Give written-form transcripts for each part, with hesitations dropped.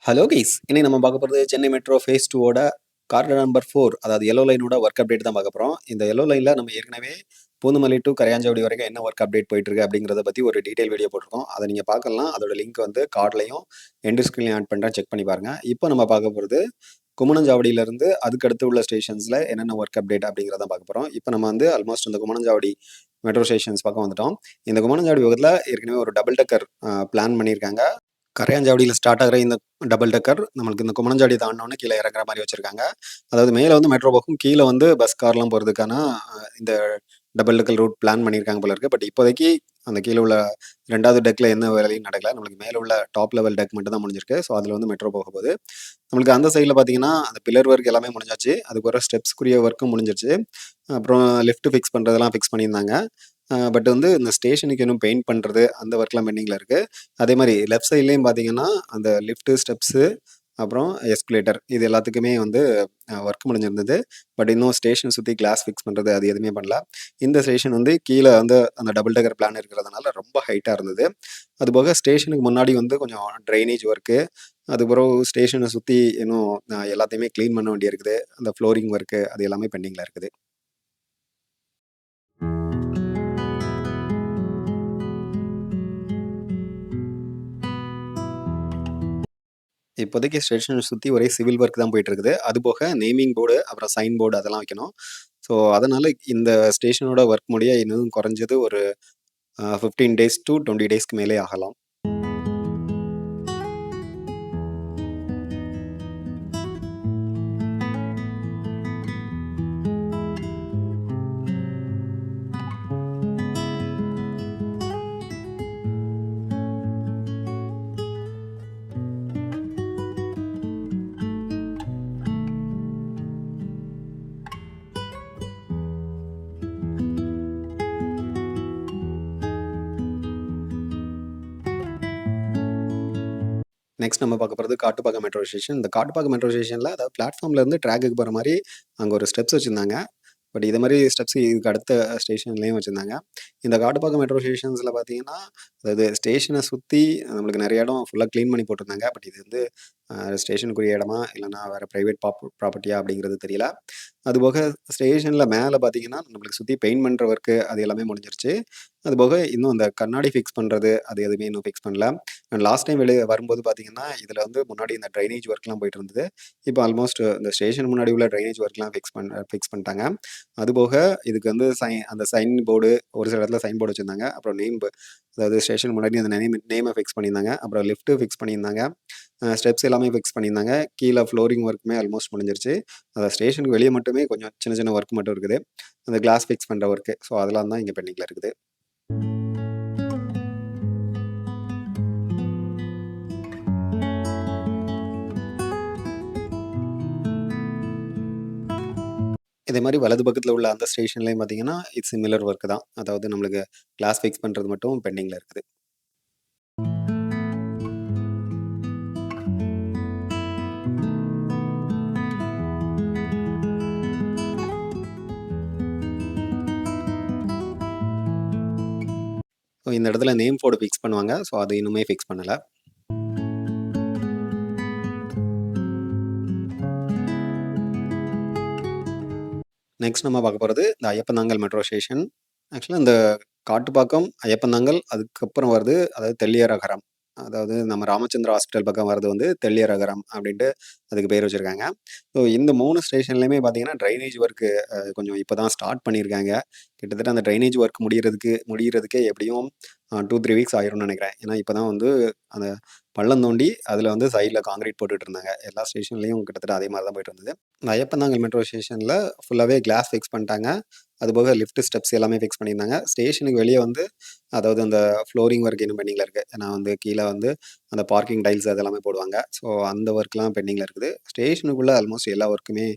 Hello guys, இன்னைக்கு நம்ம பார்க்க போகிறது சென்னை மெட்ரோ ஃபேஸ் 2ஓட கார்னர் நம்பர் 4, அதாவது எல்லோ லைனோட ஒர்க் அப்டேட் தான் பார்க்க போகிறோம். இந்த எல்லோ லைனில் நம்ம ஏற்கனவே பூந்தமல்லி டு கரையாஞ்சாவடி வரைக்கும் என்ன ஒர்க் அப்டேட் போயிட்டு இருக்கு அப்படிங்கிறத பற்றி ஒரு டீடைல் வீடியோ போட்டிருக்கோம். அதை நீங்கள் பார்க்கலாம். அதோட லிங்க் வந்து கார்ட்லையும் எண்ட் ஸ்க்ரீன்லையும் ஆட் பண்ணுறேன், செக் பண்ணி பாருங்கள். இப்போ நம்ம பார்க்க போகிறது குமணஞ்சாவடியிலேருந்து அதுக்கடுத்து உள்ள ஸ்டேஷன்ஸில் என்னென்ன ஒர்க் அப்டேட் அப்படிங்கிறத பார்க்க போகிறோம். இப்போ நம்ம வந்து ஆல்மோஸ்ட் இந்த குமணஞ்சாவடி மெட்ரோ ஸ்டேஷன்ஸ் பக்கம் வந்துட்டோம். இந்த குமணஞ்சாவடி பக்கத்தில் ஏற்கனவே ஒரு டபுள் டெக்கர் பிளான் பண்ணியிருக்காங்க. கரையாஞ்சாவடியில் ஸ்டார்ட் ஆகிற இந்த டபுள் டெக்கர் நம்மளுக்கு இந்த குமணஞ்சாவடி தாண்டினோன்னு கீழே இறங்குற மாதிரி வச்சுருக்காங்க. அதாவது மேலே வந்து மெட்ரோ போகும், கீழே வந்து பஸ் கார்லாம் போகிறதுக்கான இந்த டபுள் டெக்கர் ரூட் பிளான் பண்ணியிருக்காங்க போல இருக்குது. பட் இப்போதைக்கு அந்த கீழே உள்ள 2வது டெக்கில் என்ன வேலையும் நடக்கல. நம்மளுக்கு மேலே உள்ள டாப் லெவல் டெக் மட்டும் தான் முடிஞ்சிருக்கு. ஸோ அதில் வந்து மெட்ரோ போக போகுது. நம்மளுக்கு அந்த சைடில் பார்த்தீங்கன்னா அந்த பில்லர் ஒர்க் எல்லாமே முடிஞ்சாச்சு. அதுக்கு ஒரு ஸ்டெப்ஸ்க்குரிய ஒர்க்கும் முடிஞ்சிருச்சு. அப்புறம் லிஃப்ட் ஃபிக்ஸ் பண்ணுறதெல்லாம் ஃபிக்ஸ் பண்ணியிருந்தாங்க. பட் வந்து இந்த ஸ்டேஷனுக்கு இன்னும் பெயிண்ட் பண்ணுறது அந்த ஒர்க்லாம் பெண்டிங்கில் இருக்குது. அதே மாதிரி லெஃப்ட் சைட்லேயும் பார்த்தீங்கன்னா அந்த லிஃப்ட்டு, ஸ்டெப்ஸு, அப்புறம் எஸ்கலேட்டர் இது எல்லாத்துக்குமே வந்து ஒர்க் முடிஞ்சிருந்தது. பட் இன்னும் ஸ்டேஷனை சுற்றி கிளாஸ் ஃபிக்ஸ் பண்ணுறது அது எதுவுமே பண்ணல. இந்த ஸ்டேஷன் வந்து கீழே வந்து அந்த டபுள் டெக்கர் பிளான் இருக்கிறதுனால ரொம்ப ஹைட்டாக இருந்தது. அதுபோக ஸ்டேஷனுக்கு முன்னாடி வந்து கொஞ்சம் ட்ரைனேஜ் ஒர்க்கு, அதுக்கப்புறம் ஸ்டேஷனை சுற்றி இன்னும் எல்லாத்தையுமே க்ளீன் பண்ண வேண்டியிருக்குது. அந்த ஃப்ளோரிங் ஒர்க்கு அது எல்லாமே பெண்டிங்கில் இருக்குது. இப்போதைக்கு ஸ்டேஷனை சுற்றி ஒரே சிவில் ஒர்க் தான் போயிட்டு இருக்குது. அதுபோக நேமிங் போர்டு, அப்புறம் சைன் போர்டு அதெல்லாம் வைக்கணும். ஸோ அதனால இந்த ஸ்டேஷனோட ஒர்க் முடிய இன்னும் குறைஞ்சது ஒரு 15 டேஸ் to 20 டேஸ்க்கு மேலே ஆகலாம். நெக்ஸ்ட் நம்ம பார்க்க போகிறது காட்டுப்பாக்கம் மெட்ரோ ஸ்டேஷன். இந்த காட்டுப்பாக்கம் மெட்ரோ ஸ்டேஷனில் அதாவது பிளாட்ஃபார்ம்லேருந்து ட்ராக்குக்கு போகிற மாதிரி அங்கே ஒரு ஸ்டெப்ஸ் வச்சுருந்தாங்க. பட் இது மாதிரி ஸ்டெப்ஸ் இதுக்கு அடுத்த ஸ்டேஷன்லேயும் வச்சுருந்தாங்க. இந்த காட்டுப்பாக்கம் மெட்ரோ ஸ்டேஷன்ஸில் பார்த்தீங்கன்னா, அதாவது ஸ்டேஷனை சுற்றி நம்மளுக்கு நிறைய இடம் ஃபுல்லாக க்ளீன் பண்ணி போட்டிருந்தாங்க. பட் இது வந்து ஸ்டேஷனுக்குரிய இடமா இல்லைனா வேறு ப்ரைவேட் ப்ராப்பர்ட்டியா அப்படிங்கிறது தெரியல. அதுபோக ஸ்டேஷனில் மேலே பார்த்தீங்கன்னா நம்மளுக்கு சுற்றி பெயிண்ட் பண்ணுற ஒர்க்கு அது எல்லாமே முடிஞ்சிருச்சு. அதுபோக இன்னும் அந்த கண்ணாடி ஃபிக்ஸ் பண்ணுறது அது எதுவுமே இன்னும் ஃபிக்ஸ் பண்ணல. லாஸ்ட் டைம் வெளியே வரும்போது பார்த்தீங்கன்னா இதில் வந்து முன்னாடி இந்த ட்ரைனேஜ் ஒர்க்லாம் போயிட்டு இருந்தது. இப்போ ஆல்மோஸ்ட் இந்த ஸ்டேஷன் முன்னாடி உள்ள ட்ரைனேஜ் ஒர்க்லாம் ஃபிக்ஸ் பண்ணிட்டாங்க. அதுபோக இதுக்கு வந்து அந்த சைன் போர்டு ஒரு சில இடத்துல சைன் போர்டு வச்சுருந்தாங்க. அப்புறம் அதாவது ஸ்டேஷன் முன்னாடி அந்த நேமை ஃபிக்ஸ் பண்ணியிருந்தாங்க. அப்புறம் லிஃப்ட்டு ஃபிக்ஸ் பண்ணியிருந்தாங்க. ஸ்டெப்ஸ் எல்லாமே ஃபிக்ஸ் பண்ணியிருந்தாங்க. கீழே ஃப்ளோரிங் ஒர்க்குமே ஆல்மோஸ்ட் முடிஞ்சிருச்சு. அந்த ஸ்டேஷனுக்கு வெளியே மட்டுமே கொஞ்சம் சின்ன சின்ன ஒர்க் மட்டும் இருக்குது. அந்த கிளாஸ் ஃபிக்ஸ் பண்ணுற ஒர்க்கு. ஸோ அதெல்லாம் தான் இங்கே பெண்டிங்கில் இருக்குது. இதே மாதிரி வலது பக்கத்தில் உள்ள அந்த ஸ்டேஷன்லேயும் பார்த்தீங்கன்னா இட்ஸ் சிமிலர் ஒர்க் தான். அதாவது நம்மளுக்கு கிளாஸ் ஃபிக்ஸ் பண்ணுறது மட்டும் பெண்டிங்கில் இருக்குது. ஸோ இந்த இடத்துல நேம் போர்டு ஃபிக்ஸ் பண்ணுவாங்க. ஸோ அது இன்னுமே ஃபிக்ஸ் பண்ணலை. நெக்ஸ்ட் நம்ம பார்க்க போகிறது இந்த ஐயப்பந்தாங்கல் மெட்ரோ ஸ்டேஷன். ஆக்சுவலாக இந்த காட்டுப்பாக்கம், ஐயப்பந்தாங்கல் அதுக்கப்புறம் வருது அதாவது தெள்ளியரகரம். அதாவது நம்ம ராமச்சந்திரா ஹாஸ்பிட்டல் பக்கம் வரது வந்து தெள்ளியரகரம் அப்படின்ட்டு அதுக்கு பேர் வச்சுருக்காங்க. ஸோ இந்த 3 ஸ்டேஷன்லையுமே பார்த்தீங்கன்னா ட்ரைனேஜ் ஒர்க்கு கொஞ்சம் இப்போ தான் ஸ்டார்ட் பண்ணியிருக்காங்க. கிட்டத்தட்ட அந்த ட்ரைனேஜ் ஒர்க் முடிகிறதுக்கே எப்படியும் 2-3 வீக்ஸ் ஆயிரும்னு நினைக்கிறேன். ஏன்னா இப்போ தான் வந்து அந்த பள்ளம் தோண்டி அதில் வந்து சைடில் காங்கிரீட் போட்டுட்டு இருந்தாங்க. எல்லா ஸ்டேஷன்லேயும் கிட்டத்தட்ட அதே மாதிரி தான் போயிட்டு இருந்தது. இந்த ஐயப்பந்தாங்கல் மெட்ரோ ஸ்டேஷனில் ஃபுல்லாகவே கிளாஸ் ஃபிக்ஸ் பண்ணிட்டாங்க. அதுபோக லிஃப்ட் ஸ்டெப்ஸ் எல்லாமே ஃபிக்ஸ் பண்ணியிருந்தாங்க. ஸ்டேஷனுக்கு வெளியே வந்து அதாவது அந்த ஃப்ளோரிங் ஒர்க் இன்னும் பெண்டிங்கில் இருக்குது. ஏன்னா வந்து கீழே வந்து அந்த பார்க்கிங் டைல்ஸ் அதெல்லாமே போடுவாங்க. ஸோ அந்த ஒர்க்லாம் பெண்டிங்கில் இருக்குது. ஸ்டேஷனுக்குள்ளே ஆல்மோஸ்ட் எல்லா ஒர்க்குமே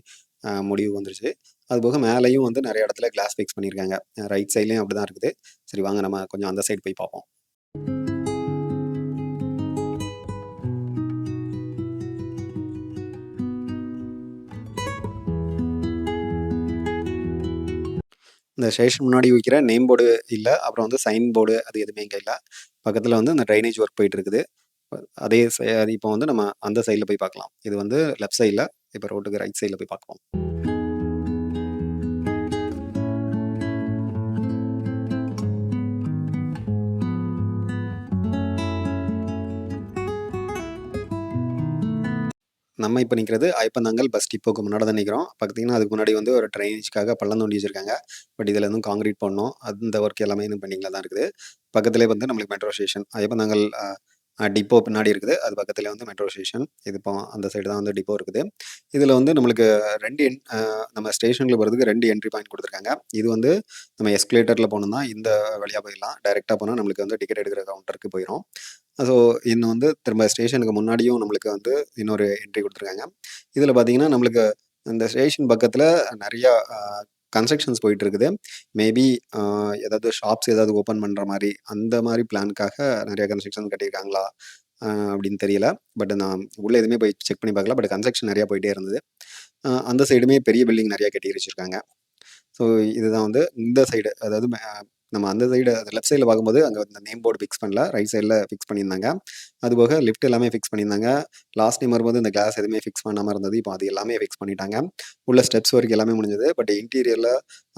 முடிவு வந்துருச்சு. அதுபோக மேலேயும் வந்து நிறைய இடத்துல கிளாஸ் ஃபிக்ஸ் பண்ணியிருக்காங்க. ரைட் சைட்லேயும் அப்படி தான் இருக்குது. சரி வாங்க நம்ம கொஞ்சம் அந்த சைடு போய் பார்ப்போம். இந்த ஸ்டேஷன் முன்னாடி வைக்கிற நேம் போர்டு இல்ல. அப்புறம் வந்து சைன் போர்டு அது எதுவுமே இங்க இல்ல. பக்கத்துல வந்து அந்த ட்ரைனேஜ் ஒர்க் போயிட்டு இருக்குது. அதே இப்போ வந்து நம்ம அந்த சைடில் போய் பார்க்கலாம். இது வந்து லெஃப்ட் சைடில், இப்போ ரோட்டுக்கு ரைட் சைடில் போய் பார்க்கலாம். நம்ம இப்போ நிற்கிறது ஐயப்பந்தாங்கல் பஸ் டிப்போக்கு முன்னாடி தான் நிற்கிறோம். பார்த்தீங்கன்னா அதுக்கு முன்னாடி வந்து ஒரு ட்ரைனேஜ்க்காக பள்ளம் தோண்டி வச்சிருக்காங்க. பட் இதில் இன்னும் காங்கிரீட் பண்ணணும். அந்த ஒர்க் எல்லாமே இன்னும் பெண்டிங்கில் தான் இருக்குது. பக்கத்திலே வந்து நம்மளுக்கு மெட்ரோ ஸ்டேஷன் ஐயப்பந்தாங்கல் டிப்போ பின்னாடி இருக்குது. அது பக்கத்தில் வந்து மெட்ரோ ஸ்டேஷன். இது இப்போ அந்த சைடு தான் வந்து டிப்போ இருக்குது. இதில் வந்து நம்மளுக்கு 2 நம்ம ஸ்டேஷனில் போகிறதுக்கு 2 என்ட்ரி பாயிண்ட் கொடுத்துருக்காங்க. இது வந்து நம்ம எஸ்கலேட்டரில் போனோம்னா இந்த வழியாக போயிடலாம். டைரெக்டாக போனால் நம்மளுக்கு வந்து டிக்கெட் எடுக்கிற கவுண்டருக்கு போயிடும். ஸோ இன்னும் வந்து திரும்ப ஸ்டேஷனுக்கு முன்னாடியும் நம்மளுக்கு வந்து இன்னொரு என்ட்ரி கொடுத்துருக்காங்க. இதில் பார்த்தீங்கன்னா நம்மளுக்கு இந்த ஸ்டேஷன் பக்கத்தில் நிறையா கன்ஸ்ட்ரக்ஷன்ஸ் போயிட்டு இருக்குது. மேபி ஏதாவது ஷாப்ஸ் ஏதாவது ஓப்பன் பண்ணுற மாதிரி அந்த மாதிரி பிளானுக்காக நிறைய கன்ஸ்ட்ரக்ஷன் கட்டியிருக்காங்களா அப்படின்னு தெரியல. பட் நான் உள்ளே எதுவுமே போய் செக் பண்ணி பார்க்கல. பட் கன்ஸ்ட்ரக்ஷன் நிறையா போயிட்டே இருந்தது. அந்த சைடுமே பெரிய பில்டிங் நிறையா கட்டி வச்சுருக்காங்க. ஸோ இதுதான் வந்து இந்த சைடு, அதாவது நம்ம அந்த சைடு லெஃப்ட் சைடில் பார்க்கும்போது அங்கே இந்த நேம் போர்டு ஃபிக்ஸ் பண்ணல, ரைட் சைடில் ஃபிக்ஸ் பண்ணியிருந்தாங்க. அதுபோக லிஃப்ட் எல்லாமே ஃபிக்ஸ் பண்ணியிருந்தாங்க. லாஸ்ட் டைம் வரும்போது இந்த கிளாஸ் எதுவுமே ஃபிக்ஸ் பண்ணாமல் இருந்தது. இப்போ அது எல்லாமே ஃபிக்ஸ் பண்ணிட்டாங்க. உள்ள ஸ்டெப்ஸ் ஒர்க் எல்லாமே முடிஞ்சது. பட் இன்டீரியரில்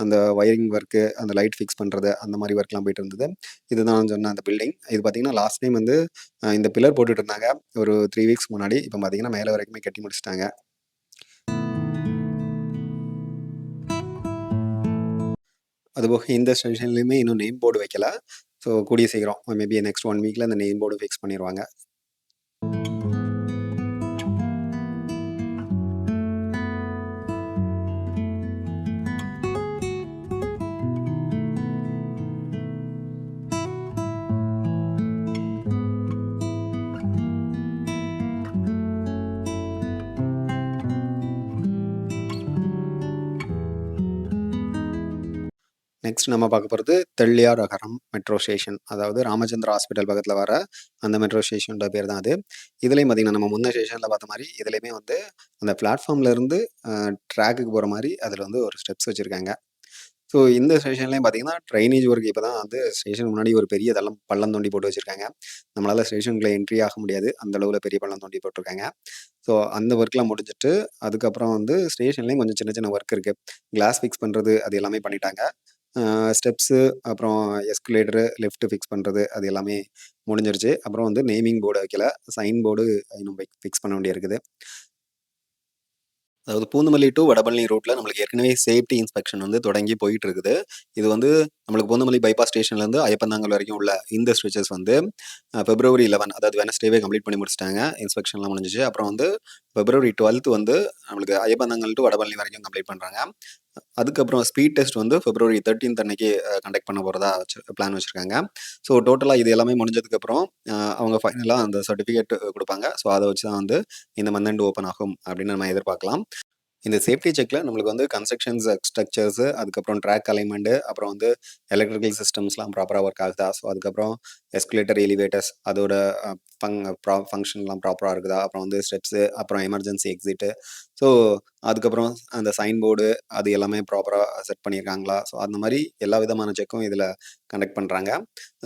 அந்த ஒயரிங் ஒர்க்கு, அந்த லைட் ஃபிக்ஸ் பண்ணுறது, அந்த மாதிரி ஒர்க்லாம் போயிட்டு இருந்தது. இதுதான் சொன்ன அந்த பில்டிங். இது பார்த்தீங்கன்னா லாஸ்ட் டைம் வந்து இந்த பில்லர் போட்டுட்டு இருந்தாங்க ஒரு 3 வீக்ஸ் முன்னாடி. இப்போ பார்த்தீங்கன்னா மேலே வரைக்குமே கட்டி முடிச்சிட்டாங்க. அதுபோக இந்த ஸ்டேஷன்லையுமே இன்னும் நேம் போர்டு வைக்கல. ஸோ கூடிய சீக்கிரம் மேபி நெக்ஸ்ட் 1 வீக்கில் அந்த நேம் போர்டு ஃபிக்ஸ் பண்ணிடுவாங்க. நெக்ஸ்ட் நம்ம பார்க்க போகிறது தெள்ளியார் அகரம் மெட்ரோ ஸ்டேஷன். அதாவது ராமச்சந்திரா ஹாஸ்பிட்டல் பக்கத்தில் வர அந்த மெட்ரோ ஸ்டேஷனோட பேர் தான் அது. இதுலேயும் பார்த்தீங்கன்னா நம்ம முன்ன ஸ்டேஷனில் பார்த்த மாதிரி இதுலேயுமே வந்து அந்த பிளாட்ஃபார்ம்லேருந்து ட்ராக்குக்கு போகிற மாதிரி அதில் வந்து ஒரு ஸ்டெப்ஸ் வச்சுருக்காங்க. ஸோ இந்த ஸ்டேஷன்லேயும் பார்த்தீங்கன்னா ட்ரைனேஜ் ஒர்க் இப்போ தான் வந்து ஸ்டேஷன் முன்னாடி ஒரு பெரிய பள்ளம் தோண்டி போட்டு வச்சுருக்காங்க. நம்மளால் ஸ்டேஷனுக்குள்ளே என்ட்ரி ஆக முடியாது, அந்த அளவில் பெரிய பள்ளம் தோண்டி போட்டிருக்காங்க. ஸோ அந்த ஒர்க்லாம் முடிஞ்சிட்டு அதுக்கப்புறம் வந்து ஸ்டேஷன்லேயும் கொஞ்சம் சின்ன சின்ன ஒர்க் இருக்குது. கிளாஸ் ஃபிக்ஸ் பண்ணுறது அது எல்லாமே பண்ணிட்டாங்க. ஸ்டெப்ஸு, அப்புறம் எஸ்கலேட்டரு, லிஃப்ட்டு ஃபிக்ஸ் பண்ணுறது அது எல்லாமே முடிஞ்சிருச்சு. அப்புறம் வந்து நேமிங் போர்டு வைக்கல, சைன் போர்டு இன்னும் ஃபிக்ஸ் பண்ண வேண்டியிருக்குது. அதாவது பூந்தமல்லி டு வடபழனி ரோட்டில் நம்மளுக்கு ஏற்கனவே சேஃப்டி இன்ஸ்பெக்ஷன் வந்து தொடங்கி போயிட்டு இருக்குது. இது வந்து நம்மளுக்கு பூந்தமல்லி பைபாஸ் ஸ்டேஷன்லேருந்து ஐயப்பந்தாங்கல் வரைக்கும் உள்ள இந்த ஸ்ட்ரெச்சஸ் வந்து February 11 அதாவது வெனஸ்டேவே கம்ப்ளீட் பண்ணி முடிச்சிட்டாங்க. இன்ஸ்பெக்ஷன்லாம் முடிஞ்சிச்சு. அப்புறம் வந்து February 12 வந்து நம்மளுக்கு ஐயப்பந்தாங்கல் டு வடபழனி வரைக்கும் கம்ப்ளீட் பண்ணுறாங்க. அதுக்கப்புறம் ஸ்பீட் டெஸ்ட் வந்து February 13 அன்னைக்கு கண்டக்ட் பண்ண போகிறதா பிளான் வச்சுருக்காங்க. ஸோ டோட்டலாக இது எல்லாமே முடிஞ்சதுக்கப்புறம் அவங்க ஃபைனலாக அந்த சர்டிஃபிகேட் கொடுப்பாங்க. ஸோ அதை வச்சு தான் வந்து இந்த மந்த் எண்ட் ஓப்பன் ஆகும் அப்படின்னு நம்ம எதிர்பார்க்கலாம். இந்த சேஃப்டி செக்கில் நம்மளுக்கு வந்து கன்ஸ்ட்ரக்ஷன்ஸ் ஸ்ட்ரக்சர்ஸு, அதுக்கப்புறம் ட்ராக் அலைன்மெண்ட்டு, அப்புறம் வந்து எலக்ட்ரிக்கல் சிஸ்டம்ஸ்லாம் ப்ராப்பராக ஒர்க் ஆகுதா, ஸோ அதுக்கப்புறம் எஸ்கலேட்டர், எலிவேட்டர்ஸ் அதோட ஃபங்க்ஷன்லாம் ப்ராப்பராக இருக்குதா, அப்புறம் வந்து ஸ்டெப்ஸு, அப்புறம் எமர்ஜென்சி எக்ஸிட்டு, ஸோ அதுக்கப்புறம் அந்த சைன் போர்டு அது எல்லாமே ப்ராப்பராக செட் பண்ணியிருக்காங்களா, ஸோ அந்த மாதிரி எல்லா விதமான செக்கும் இதில் கண்டக்ட் பண்ணுறாங்க.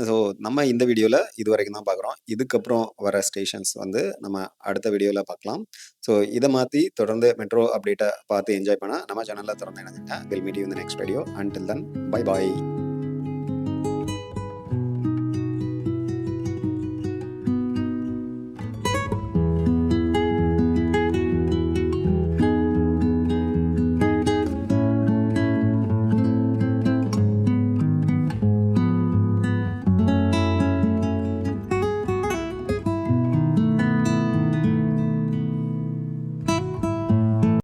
ஸோ நம்ம இந்த வீடியோவில் இது வரைக்கும் தான் பார்க்குறோம். இதுக்கப்புறம் வர ஸ்டேஷன்ஸ் வந்து நம்ம அடுத்த வீடியோவில் பார்க்கலாம். ஸோ இதை மாற்றி தொடர்ந்து மெட்ரோ அப்டேட்டை பார்த்து என்ஜாய் பண்ண நம்ம சேனலில் தொடர்ந்து இணைஞ்சுங்க. Will meet you in the next video. Until then bye bye.